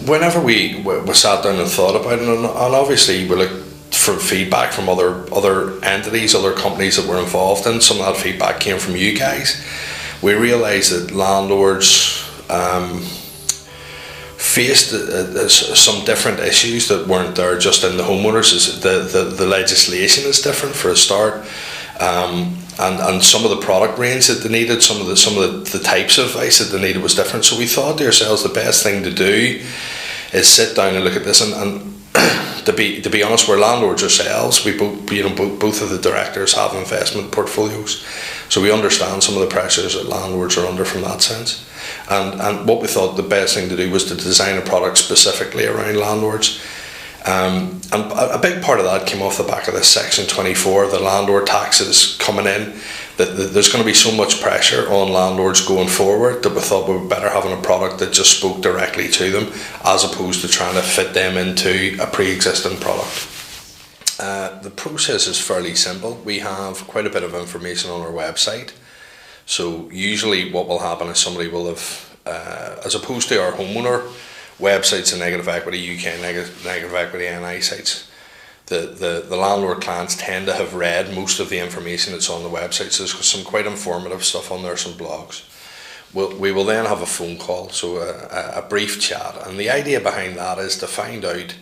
whenever we sat down and thought about it, and obviously we looked for feedback from other entities, other companies that were involved, and some of that feedback came from you guys. We realised that landlords faced some different issues that weren't there just in the homeowners. The legislation is different for a start, and some of the product range that they needed, some of the types of advice that they needed was different. So we thought to ourselves, the best thing to do is sit down and look at this. And to be honest, we're landlords ourselves. We both of the directors have investment portfolios, so we understand some of the pressures that landlords are under from that sense. And what we thought the best thing to do was to design a product specifically around landlords. And a big part of that came off the back of this Section 24, the landlord taxes coming in. That there's going to be so much pressure on landlords going forward that we thought we were better having a product that just spoke directly to them, as opposed to trying to fit them into a pre-existing product. The process is fairly simple. We have quite a bit of information on our website. So usually what will happen is somebody will have, as opposed to our homeowner websites and Negative Equity UK, Negative Equity NI sites, the landlord clients tend to have read most of the information that's on the website. So there's some quite informative stuff on there, some blogs. We will then have a phone call, so a brief chat, and the idea behind that is to find out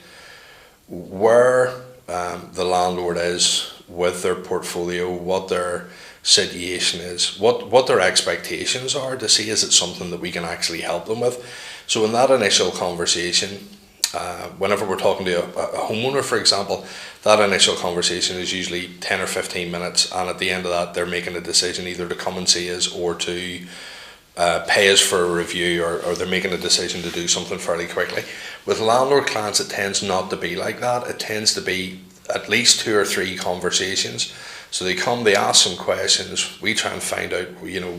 where the landlord is with their portfolio, what their situation is, what their expectations are, to see is it something that we can actually help them with. So in that initial conversation, whenever we're talking to a homeowner, for example, that initial conversation is usually 10 or 15 minutes, and at the end of that they're making a decision either to come and see us or to pay us for a review, or they're making a decision to do something fairly quickly. With landlord clients it tends not to be like that. It tends to be at least 2 or 3 conversations. So they come, they ask some questions, we try and find out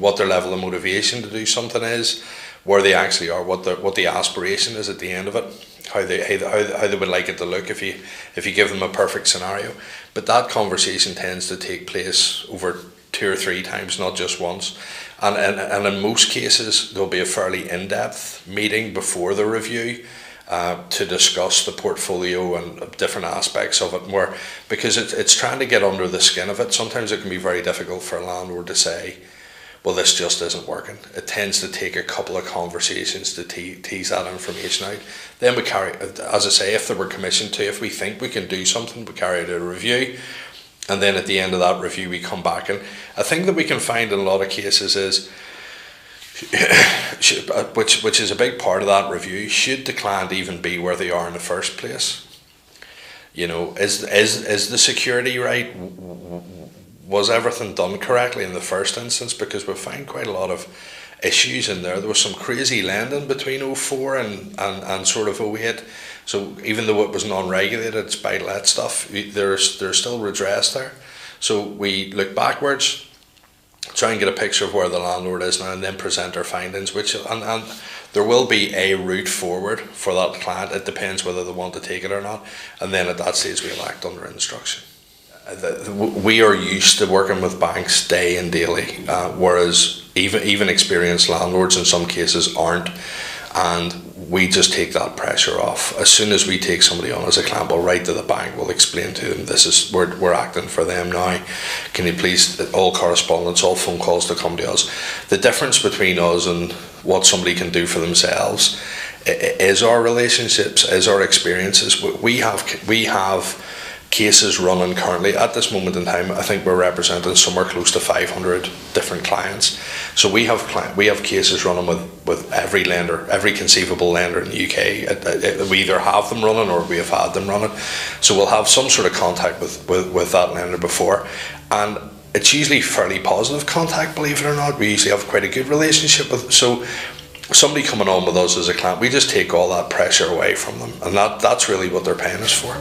what their level of motivation to do something is, where they actually are, what the aspiration is at the end of it, how they would like it to look if you give them a perfect scenario. But that conversation tends to take place over 2 or 3 times, not just once. And in most cases there'll be a fairly in-depth meeting before the review to discuss the portfolio and different aspects of it more, because it's trying to get under the skin of it. Sometimes it can be very difficult for a landlord to say, well, this just isn't working. It tends to take a couple of conversations to tease that information out. Then we carry, as I say, if they were commissioned to, if we think we can do something, we carry out a review. And then at the end of that review, we come back. And a thing that we can find in a lot of cases is, which is a big part of that review, should the client even be where they are in the first place? Is the security right? Was everything done correctly in the first instance? Because we find quite a lot of issues in there. There was some crazy lending between 04 and sort of 08. So even though it was non-regulated, it's buy-to-let stuff, there's still redress there. So we look backwards, try and get a picture of where the landlord is now, and then present our findings, and there will be a route forward for that client. It depends whether they want to take it or not, and then at that stage we'll act under instruction. We are used to working with banks day and daily, whereas even experienced landlords in some cases aren't, and we just take that pressure off. As soon as we take somebody on as a client, we'll write to the bank, we'll explain to them, we're acting for them now. Can you please, all correspondence, all phone calls to come to us. The difference between us and what somebody can do for themselves is our relationships, is our experiences. We have cases running currently at this moment in time. I think we're representing somewhere close to 500 different clients. So we have cases running with every lender, every conceivable lender in the UK. We either have them running or we have had them running. So we'll have some sort of contact with that lender before, and it's usually fairly positive contact, believe it or not. We usually have quite a good relationship with. So somebody coming on with us as a client, we just take all that pressure away from them, and that's really what they're paying us for.